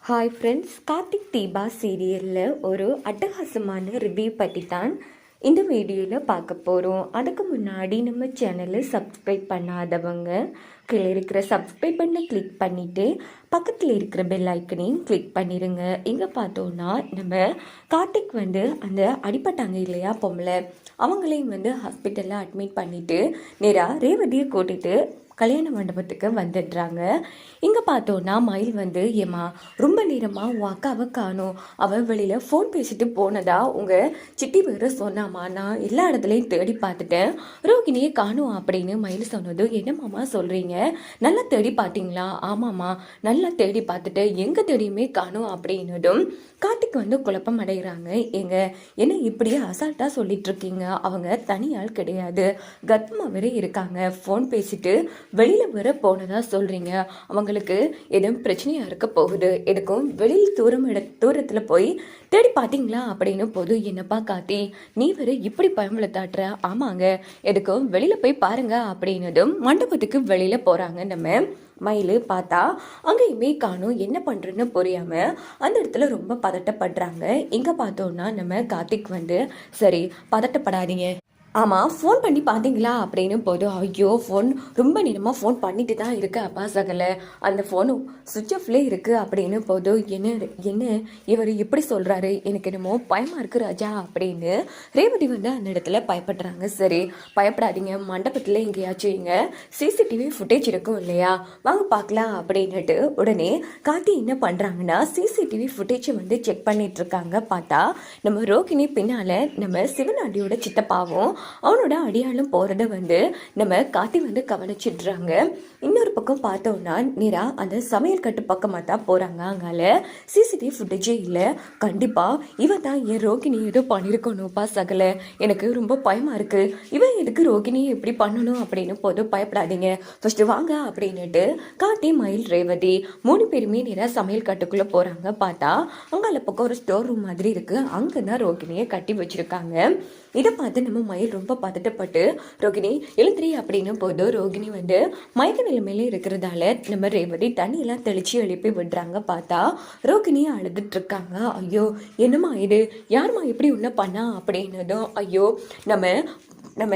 Hi friends, Karthik Deepa சீரியலில் ஒரு அட்டகாசமான ரிவ்யூ பற்றி தான் இந்த வீடியோவில் பார்க்க போகிறோம். அதுக்கு முன்னாடி நம்ம சேனலை சப்ஸ்கிரைப் பண்ணாதவங்க கீழே இருக்கிற சப்ஸ்கிரைப் பண்ண கிளிக் பண்ணிவிட்டு பக்கத்தில் இருக்கிற பெல் ஐக்கனையும் கிளிக் பண்ணிடுங்க. இங்கே பார்த்தோன்னா நம்ம கார்த்திக் அந்த அடிப்பட்டாங்க இல்லையா பொம்பளை, அவங்களையும் ஹாஸ்பிட்டலில் அட்மிட் பண்ணிவிட்டு நேராக ரேவதியை கூட்டிகிட்டு கல்யாண மண்டபத்துக்கு வந்துடுறாங்க. இங்கே பார்த்தோன்னா மயில் ஏமா ரொம்ப நேரமாக உன் அக்காவை காணும், அவள் வெளியில் ஃபோன் பேசிட்டு போனதா உங்கள் சிட்டி வேறு சொன்னாமா, நான் எல்லா இடத்துலையும் தேடி பார்த்துட்டேன், ரோகிணியை காணும் அப்படின்னு மயில் சொன்னது. என்னம்மாம்மா சொல்கிறீங்க, நல்லா தேடி பார்த்தீங்களா? ஆமாம்மா, நல்லா தேடி பார்த்துட்டு எங்கே தேடியுமே காணும் அப்படின்னதும் கார்த்திக் குழப்பம் அடைகிறாங்க. என்ன இப்படியே அசால்ட்டாக சொல்லிட்டு இருக்கீங்க, அவங்க தனியால் கிடையாது, கத்மா வேற இருக்காங்க, ஃபோன் பேசிட்டு வெளியில் வர போனதா சொல்கிறீங்க, அவங்களுக்கு எதுவும் பிரச்சனையாக இருக்க போகுது, எதுக்கும் வெளியில் தூரத்தில் போய் தேடி பார்த்தீங்களா அப்படின்னு போது. என்னப்பா கார்த்தி, நீ வேற இப்படி பயமுளத்தாட்டுற? ஆமாங்க, எதுக்கும் வெளியில் போய் பாருங்க அப்படின்னதும் மண்டபத்துக்கு வெளியில் போகிறாங்க. நம்ம மயில் பார்த்தா அங்கேயுமே காணும், என்ன பண்ணுறன்னு புரியாமல் அந்த இடத்துல ரொம்ப பதட்டப்படுறாங்க. இங்கே பார்த்தோன்னா நம்ம கார்த்திக் சரி பதட்டப்படாதீங்க, ஆமாம் ஃபோன் பண்ணி பார்த்தீங்களா அப்படின்னு போதும். ஐயோ, ஃபோன் ரொம்ப நேரமாக ஃபோன் பண்ணிட்டு தான் இருக்கு அப்பா சகலை, அந்த ஃபோனும் சுவிட்ச் ஆஃப்லே இருக்குது அப்படின்னு போதும். என்ன இவர் இப்படி சொல்கிறாரு, எனக்கு என்னமோ பயமாக இருக்குது ராஜா அப்படின்னு ரேவதி அந்த இடத்துல பயப்படுறாங்க. சரி பயப்படாதீங்க, மண்டபத்தில் எங்கேயாச்சும் இங்கே சிசிடிவி ஃபுட்டேஜ் இருக்கும் இல்லையா, வாங்க பார்க்கலாம் அப்படின்னுட்டு உடனே கார்த்தி என்ன பண்ணுறாங்கன்னா சிசிடிவி ஃபுட்டேஜை செக் பண்ணிட்டு இருக்காங்க. பார்த்தா நம்ம ரோகிணி பின்னால் நம்ம சிவனாண்டியோட சித்தப்பாவும் அவனோட அடியாளும் போகிறத நம்ம கார்த்தி கவனிச்சிடுறாங்க. இன்னொரு பக்கம் பார்த்தோன்னா நீரா அந்த சமையல் கட்டு பக்கமாக தான் போகிறாங்க. அங்கால சிசிடிவி ஃபுட்டேஜே இல்லை. கண்டிப்பாக இவன் தான் என் ரோகிணி ஏதோ பண்ணியிருக்கணும்ப்பா சகலை, எனக்கு ரொம்ப பயமாக இருக்குது, இவன் எதுக்கு ரோகிணியை எப்படி பண்ணணும் அப்படின்னு போதும். பயப்படாதீங்க, ஃபஸ்ட்டு வாங்க அப்படின்னுட்டு கார்த்தி மயில் ரேவதி 3 பேருமே நேராக சமையல் கட்டுக்குள்ளே போகிறாங்க. பார்த்தா அங்கால பக்கம் ஒரு ஸ்டோர் ரூம் மாதிரி இருக்குது, அங்கே தான் ரோகிணியை கட்டி வச்சுருக்காங்க. இதை பார்த்து நம்ம மயில் ரொம்ப பதட்டப்பட்டு ரோகிணி எழுந்திரி அப்படின்னு போது ரோகிணி மயக்க நிலைமையில இருக்கிறதால நம்ம ரேவதி தண்ணியெல்லாம் தெளிச்சு எழுப்பி விடுறாங்க. பார்த்தா ரோகிணி அழுதுட்டு இருக்காங்க. ஐயோ என்னம்மா இது, யாருமா இப்படி ஒன்று பண்ணா அப்படின்னதும் ஐயோ நம்ம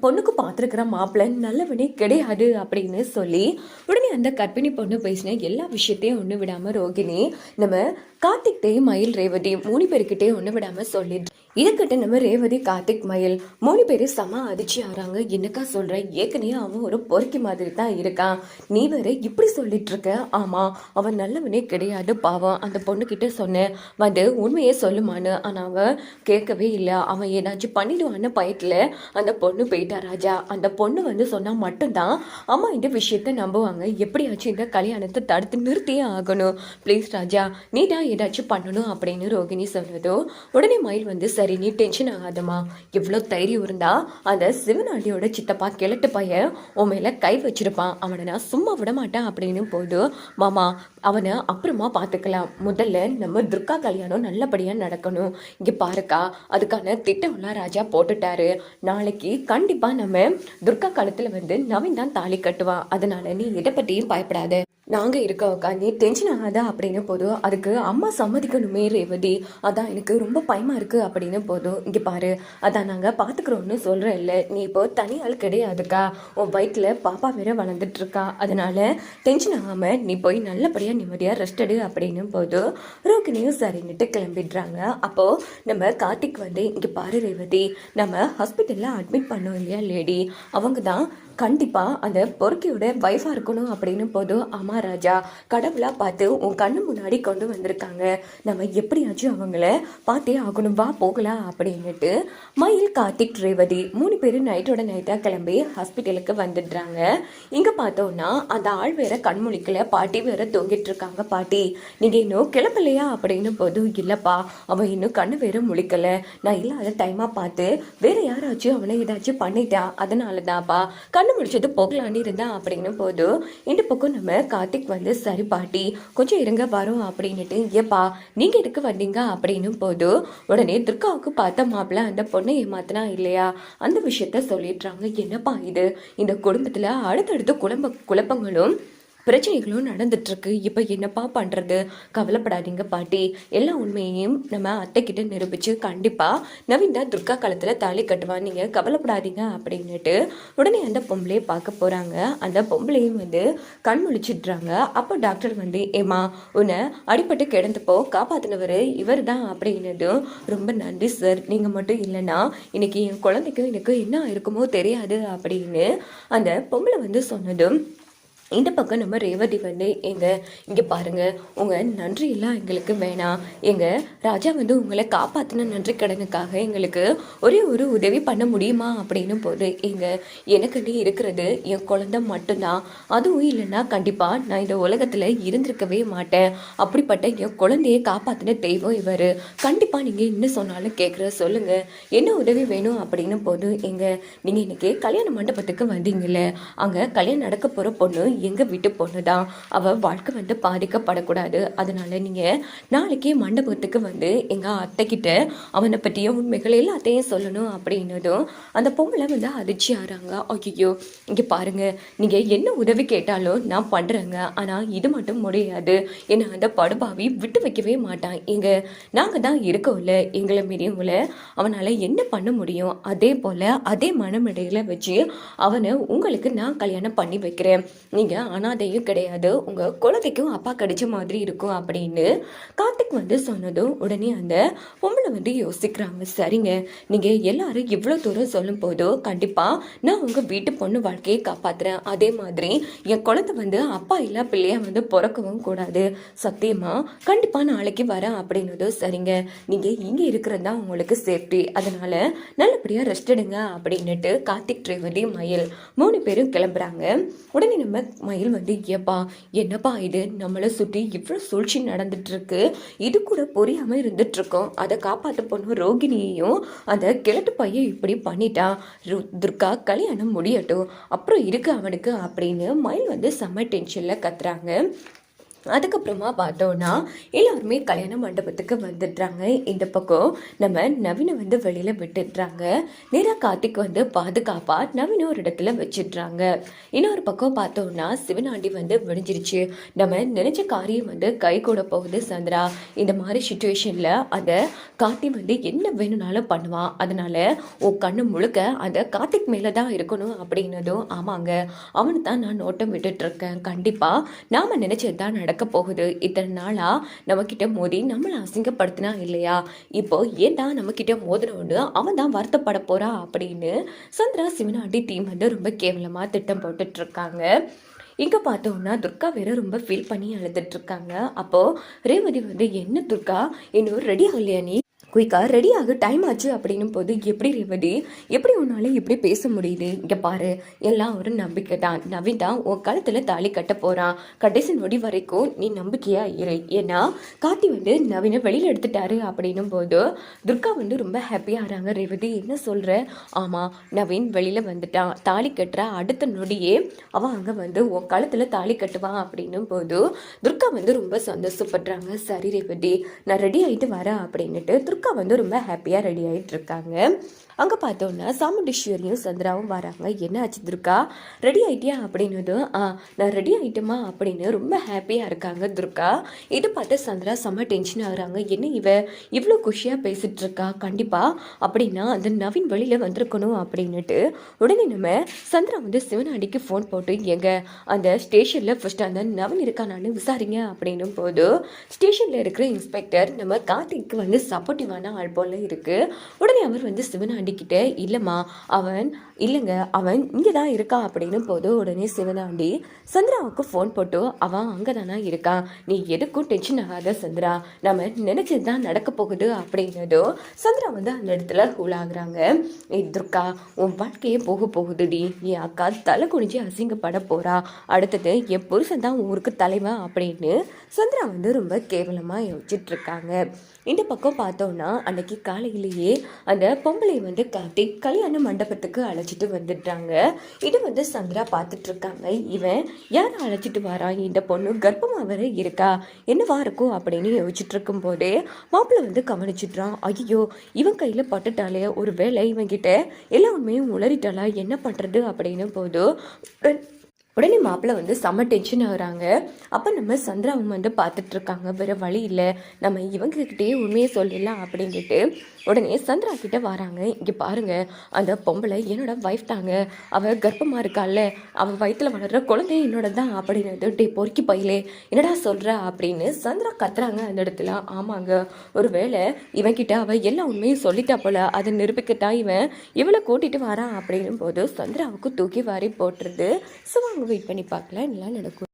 பொண்ணுக்கு பார்த்துருக்கிற மாப்பிள்ளை நல்லவனே கிடையாது அப்படின்னு சொல்லி உடனே அந்த கர்ப்பிணி பொண்ணு பேசின எல்லா விஷயத்தையும் ஒன்று விடாமல் ரோகிணி நம்ம கார்த்திக்டே மயில் ரேவதி 3 பேருக்கிட்டே ஒன்று விடாமல் சொல்லிட்டு இதுக்கிட்ட நம்ம ரேவதி கார்த்திக் மயில் 3 பேர் செம அதிர்ச்சி ஆறாங்க. என்னக்கா சொல்ற, ஏற்கனவே அவன் ஒரு பொறுக்கி மாதிரி தான் இருக்கான், நீ வேற இப்படி சொல்லிட்டு இருக்க? ஆமா அவன் நல்லவனே கிடையாது, பாவம் அந்த பொண்ணுக்கிட்ட சொன்னேன் உண்மையே சொல்லுமான்னு, ஆனால் அவன் கேட்கவே இல்லை, அவன் ஏதாச்சும் பண்ணிடுவான்னு பயத்தில் அந்த பொண்ணு போயிட்டா ராஜா. அந்த பொண்ணு சொன்னால் மட்டும்தான் அம்மா இந்த விஷயத்த நம்புவாங்க, எப்படியாச்சும் இந்த கல்யாணத்தை தடுத்து நிறுத்தியே ஆகணும், ப்ளீஸ் ராஜா நீ தான் ஏதாச்சும் பண்ணணும் அப்படின்னு ரோகிணி சொன்னதோ உடனே மயில் சரி நீ டென்ஷன் ஆகாதம்மா, எவ்வளோ தைரியம் இருந்தா அந்த சிவனாண்டியோட சித்தப்பா கிழட்டு பையன் உன் மேலே கை வச்சிருப்பான், அவனை நான் சும்மா விட மாட்டேன் அப்படின்னு போது. மாமா அவனை அப்புறமா பார்த்துக்கலாம், முதல்ல நம்ம துர்கா கல்யாணம் நல்லபடியாக நடக்கணும், இங்கே பாருக்கா அதுக்கான திட்டம்லாம் ராஜா போட்டுட்டாரு, நாளைக்கு கண்டிப்பாக நம்ம துர்கா காலத்தில் நவீன் தான் தாலி கட்டுவான், அதனால நீ இதை பற்றியும் பயப்படாத, நாங்கள் இருக்கோக்கா, நீ டென்ஷன் ஆகாதா அப்படின்னு போதும். அதுக்கு அம்மா சம்மதிக்கணுமே ரேவதி, அதான் எனக்கு ரொம்ப பயமாக இருக்குது அப்படின்னு போதும். இங்கே பாரு, அதான் நாங்கள் பார்த்துக்குறோன்னு சொல்கிறேன் இல்லை, நீ இப்போ தனியால் கிடையாதுக்கா, உன் வயிற்றில் பாப்பா வேற வளர்ந்துட்டுருக்கா, அதனால் டென்ஷன் ஆகாமல் நீ போய் நல்லபடியாக நிம்மதியாக ரெஸ்ட் எடு அப்படின்னு போதும். ரோகிணியும் சரின்னுட்டு கிளம்பிடுறாங்க. அப்போது நம்ம கார்த்திக் இங்கே பாரு ரேவதி, நம்ம ஹாஸ்பிட்டலில் அட்மிட் பண்ணோம் இல்லையா லேடி, அவங்க தான் கண்டிப்பாக அந்த பொறுக்கியோட வைஃபாக இருக்கணும் அப்படின்னு போதும். ஆமா ராஜா, கடவுளாக பார்த்து உன் கண்ணு முன்னாடி கொண்டு வந்திருக்காங்க, நம்ம எப்படியாச்சும் அவங்கள பார்த்தே ஆகணும், வா போகலாம் அப்படின்னுட்டு மயில் கார்த்திக் ரேவதி 3 பேரும் நைட்டோட நைட்டாக கிளம்பி ஹாஸ்பிட்டலுக்கு வந்துடுறாங்க. இங்கே பார்த்தோன்னா அந்த ஆள் வேற கண்முழிக்கல, பாட்டி வேற தூங்கிட்டு இருக்காங்க. பாட்டி நீங்கள் இன்னும் கிளம்பலையா அப்படின்னு போதும். இல்லைப்பா அவன் இன்னும் கண்ணு வேற முழிக்கலை, நான் இல்லாத டைமாக பார்த்து வேற யாராச்சும் அவனை ஏதாச்சும் பண்ணிட்டா, அதனால தான்ப்பா கண்ணு முடிச்சது போகலான்னு இருந்தா அப்படின்னு போது. இந்த பக்கம் நம்ம கார்த்திக் சரி பாட்டி கொஞ்சம் இருங்க வரோம் அப்படின்னுட்டு, ஏப்பா நீங்க எதுக்கு வந்தீங்க அப்படின்னு போது. உடனே துர்காவுக்கு பார்த்த மாப்பிள்ள அந்த பொண்ணை ஏமாத்தினா இல்லையா அந்த விஷயத்த சொல்லிடுறாங்க. என்னப்பா இது, இந்த குடும்பத்துல அடுத்தடுத்து குழப்பங்களும் பிரச்சனைகளும் நடந்துட்டுருக்கு. இப்போ என்னப்பா பண்ணுறது? கவலைப்படாதீங்க பாட்டி, எல்லா உண்மையையும் நம்ம அத்தைக்கிட்ட நிரூபித்து கண்டிப்பாக நவீன் தான் துர்கா காலத்தில் தாலி கட்டுவான், நீங்கள் கவலைப்படாதீங்க அப்படின்னுட்டு உடனே அந்த பொம்பளையை பார்க்க போகிறாங்க. அந்த பொம்பளையும் வந்து கண் முழிச்சிடுறாங்க. அப்போ டாக்டர் வந்து ஏமா உன்னை அடிப்பட்டு கிடந்தப்போ காப்பாற்றினவர் இவர் தான் அப்படின்னதும், ரொம்ப நன்றி சார், நீங்கள் மட்டும் இல்லைன்னா இன்னைக்கு என் குழந்தைக்கும் எனக்கு என்ன இருக்குமோ தெரியாது அப்படின்னு அந்த பொம்பளை வந்து சொன்னதும், இந்த பக்கம் நம்ம ரேவதி வந்து இங்கே பாருங்கள், உங்கள் நன்றி எல்லாம் எங்களுக்கு வேணாம், எங்கள் ராஜா வந்து உங்களை காப்பாற்றின நன்றி கடனுக்காக எங்களுக்கு ஒரே ஒரு உதவி பண்ண முடியுமா அப்படின்னு போது, எனக்கு இருக்கிறது என் குழந்தை மட்டும்தான், அதுவும் இல்லைன்னா கண்டிப்பாக நான் இந்த உலகத்தில் இருந்திருக்கவே மாட்டேன், அப்படிப்பட்ட என் குழந்தையை காப்பாற்றின தெய்வம் இவர், கண்டிப்பாக நீங்கள் இன்னும் சொன்னாலும் கேட்குற சொல்லுங்கள், என்ன உதவி வேணும் அப்படின்னு போது, நீங்கள் இன்னைக்கு கல்யாண மண்டபத்துக்கு வந்தீங்கல்ல, அங்கே கல்யாணம் நடக்க போகிற பொண்ணு எங்கள் வீட்டு பொண்ணு தான், அவள் வாழ்க்கை வந்து பாதிக்கப்படக்கூடாது, அதனால நீங்கள் நாளைக்கே மண்டபத்துக்கு வந்து எங்கள் அத்தைக்கிட்ட அவனை பற்றிய உண்மைகள் எல்லாத்தையும் சொல்லணும் அப்படின்னதும் அந்த பொம்பளை வந்து அதிர்ச்சி ஆகிறாங்க. ஐயோ, இங்கே பாருங்கள், நீங்கள் என்ன உதவி கேட்டாலும் நான் பண்ணுறேங்க, ஆனால் இது மட்டும் முடியாது, என்னை அந்த படுபாவி விட்டு வைக்கவே மாட்டான், நாங்கள் தான் இருக்கோம்ல, எங்களை மீறியவங்கள அவனால் என்ன பண்ண முடியும், அதே போல் அதே மனமிடையில் வச்சு அவனை உங்களுக்கு நான் கல்யாணம் பண்ணி வைக்கிறேன், நீங்கள் அனாதையும் கிடையாது, உங்கள் குழந்தைக்கும் அப்பா கிடைச்ச மாதிரி இருக்கும் அப்படின்னு கார்த்திக் வந்து சொன்னதும் உடனே அந்த பொம்பளை வந்து யோசிக்கிறாங்க. சரிங்க, நீங்கள் எல்லாரும் இவ்வளோ தூரம் சொல்லும் போதோ கண்டிப்பாக நான் உங்கள் வீட்டு பொண்ணு வாழ்க்கையை காப்பாற்றுறேன், அதே மாதிரி என் குழந்தை வந்து அப்பா இல்லா பிள்ளையாக வந்து பிறக்கவும் கூடாது, சத்தியமாக கண்டிப்பாக நாளைக்கு வரேன் அப்படின்னதும், சரிங்க, நீங்கள் இங்கே இருக்கிறது தான் உங்களுக்கு சேஃப்டி, அதனால் நல்லபடியாக ரெஸ்ட் எடுங்க அப்படின்னுட்டு கார்த்திக், ரேவதி, மயில் 3 பேரும் கிளம்புறாங்க. உடனே நம்ம மயில் வந்து என்னப்பா இது, நம்மளை சுற்றி இவ்வளோ சூழ்ச்சி நடந்துட்டு இருக்கு, இது கூட புரியாமல் இருந்துட்டு இருக்கோம், அதை காப்பாற்ற பொண்ணு ரோகிணியையும் அந்த கிழட்டு பையன் இப்படி பண்ணிட்டா, துர்கா கல்யாணம் முடியட்டும் அப்புறம் இருக்கு அவனுக்கு அப்படின்னு மயில் வந்து செம்ம டென்ஷனில் கத்துறாங்க. அதுக்கப்புறமா பார்த்தோன்னா எல்லாருமே கல்யாண மண்டபத்துக்கு வந்துடுறாங்க. இந்த பக்கம் நம்ம நவீனை வந்து வெளியில் விட்டுடுறாங்க. நேராக கார்த்திக் வந்து பாதுகாப்பாக நவீன ஒரு இடத்துல வச்சிடுறாங்க. இன்னொரு பக்கம் பார்த்தோன்னா சிவனாண்டி வந்து விடிஞ்சிருச்சு, நம்ம நினைச்ச காரியம் வந்து கை கூட போகுது சந்திரா, இந்த மாதிரி சுச்சுவேஷனில் அந்த கார்த்தி வந்து என்ன வேணும்னாலும் பண்ணுவான், அதனால உன் கண்ணு முழுக்க அந்த கார்த்திக் மேலே தான் இருக்கணும் அப்படின்னதும், ஆமாங்க, அவனு தான் நான் நோட்டம் விட்டுட்ருக்கேன், கண்டிப்பாக நாம் நினைச்சது தான் நடக்க போகுது, இத்தனை நாளா நம்ம கிட்ட மோதி நம்மளை அசிங்கப்படுத்தினா இல்லையா, இப்போ ஏன்டா நம்ம கிட்ட மோதினோன்னு அவன் தான் வருத்தப்பட போறா அப்படின்னு சந்திரா சிவனாண்டி டீம் வந்து ரொம்ப கேவலமா திட்டம் போட்டுட்டு இருக்காங்க. இங்க பார்த்தோம்னா துர்கா வேற ரொம்ப ஃபீல் பண்ணி அழுதுட்டு இருக்காங்க. அப்போ ரேவதி வந்து, என்ன துர்கா இன்னும் ரெடி ஆகலையா, நீ குயிக்கா ரெடி ஆக டைம் ஆச்சு அப்படின்னும் போது, எப்படி ரேவதி, எப்படி உன்னால இப்படி பேச முடியுது, இங்கே பாரு, எல்லாம் ஒரு நம்பிக்கை தான், நவீன் தான் உன் கழுத்தில் தாலி கட்ட போகிறான், கடைசி நொடி வரைக்கும் நீ நம்பிக்கையா இரு, ஏன்னா கார்த்தி வந்து நவீனை வெளியில் எடுத்துட்டாரு அப்படின்னும் போது துர்கா வந்து ரொம்ப ஹாப்பியாகிறாங்க. ரேவதி, என்ன சொல்கிற? ஆமாம், நவீன் வெளியில் வந்துட்டான், தாலி கட்டுற அடுத்த நொடியே அவன் அங்கே வந்து உன் கழுத்தில் தாலி கட்டுவான் அப்படின்னும் போது துர்கா வந்து ரொம்ப சந்தோஷப்படுறாங்க. சரி ரேவதி, நான் ரெடி ஆகிட்டு வரேன் அப்படின்னுட்டு துர்கா வந்து ரொம்ப ஹாப்பியாக ரெடி ஆகிட்டு இருக்காங்க. அங்கே பார்த்தோன்னா சாமுண்டீஸ்வரியும் சந்திராவும் வராங்க. என்ன ஆச்சு துர்கா, ரெடி ஆகிட்டியா அப்படின்னதும், நான் ரெடி ஆகிட்டோமா அப்படின்னு ரொம்ப ஹாப்பியாக இருக்காங்க துர்கா. இதை பார்த்து சந்திரா செம்ம டென்ஷன் ஆகுறாங்க. என்ன இவ்வளோ குஷியாக பேசிகிட்டு இருக்கா, கண்டிப்பாக அப்படின்னா அந்த நவீன் வெளியில் வந்திருக்கணும் அப்படின்னுட்டு உடனே நம்ம சந்திரா வந்து சிவனாண்டிக்கு ஃபோன் போட்டு, அந்த ஸ்டேஷனில் ஃபஸ்ட்டு அந்த நவீன் இருக்கானான்னு விசாரிங்க அப்படின்னும் போது ஸ்டேஷனில் இருக்கிற இன்ஸ்பெக்டர் நம்ம கார்த்திக்கு வந்து சப்போர்ட்டிவான ஆள் போல் இருக்குது. உடனே அவர் வந்து சிவனாண்டி கிட்ட, இல்லைம்மா இல்லைங்க அவன் இங்கே தான் இருக்கா அப்படின்னு போது உடனே சிவனாண்டி சந்திராவுக்கு ஃபோன் போட்டு, அவன் அங்கே தானே இருக்கான், நீ எதுக்கும் டென்ஷன் ஆகாத சந்திரா, நம்ம நினைச்சது தான் நடக்க போகுது அப்படின்னதோ சந்திரா வந்து அந்த இடத்துல ஹூல் ஆகுறாங்க. துர்கா, உன் வாழ்க்கையே போகுதுடி, என் அக்கா தலை குனிஞ்சு அசிங்கப்பட போறா, அடுத்தது என் புருஷன் தான் ஊருக்கு தலைவன் அப்படின்னு சந்திரா வந்து ரொம்ப கேவலமாக யோசிச்சுட்டு இருக்காங்க. இந்த பக்கம் பார்த்தோன்னா அன்னைக்கு காலையிலேயே அந்த பொம்பளை வந்து காட்டி கல்யாண மண்டபத்துக்கு அழைச்சிட்டு வந்துட்டாங்க. இது வந்து சந்திரா பார்த்துட்டு இருக்காங்க. இவன் யாரை அழைச்சிட்டு வரான், இந்த பொண்ணு கர்ப்பமாக வர இருக்கா, என்னவா இருக்கும் அப்படின்னு யோசிச்சுட்டு இருக்கும் போதே மாப்பிள்ளை வந்து கவனிச்சிட்றான். ஐயோ, இவன் கையில் பட்டுட்டாலே, ஒரு வேளை இவன் கிட்ட எல்லா உண்மையும் உளறிட்டாளா, என்ன பண்ணுறது அப்படின்னு போது உடனே மாப்பிள்ளை வந்து செம்ம டென்ஷன் ஆகுறாங்க. அப்போ நம்ம சந்திராவும் வந்து பார்த்துட்ருக்காங்க. வேறு வழி இல்லை, நம்ம இவங்கக்கிட்டேயே உண்மையை சொல்லிடலாம் அப்படின்ட்டு உடனே சந்திரா கிட்ட வராங்க. இங்கே பாருங்க, அந்த பொம்பளை என்னோட ஒய்ஃப் தாங்க, அவள் கர்ப்பமாக இருக்காள்ல, அவள் வயிற்றில் வளர்கிற குழந்தை என்னோட தான் அப்படின்னு டே பொறுக்கி பையிலே என்னடா சொல்கிற அப்படின்னு சந்திரா கத்துறாங்க அந்த இடத்துல. ஆமாங்க, ஒரு வேளை இவன்கிட்ட அவள் எல்லா உண்மையும் சொல்லிட்டா போல, அதை நிரூபிக்கத்தான் இவன் இவளை கூட்டிகிட்டு வரான் அப்படின்னும் போது சந்திராவுக்கு தூக்கி வாரி போட்டுருது. ஸோ அவங்க வெயிட் பண்ணி பார்க்கலாம் என்னலாம் நடக்கும்.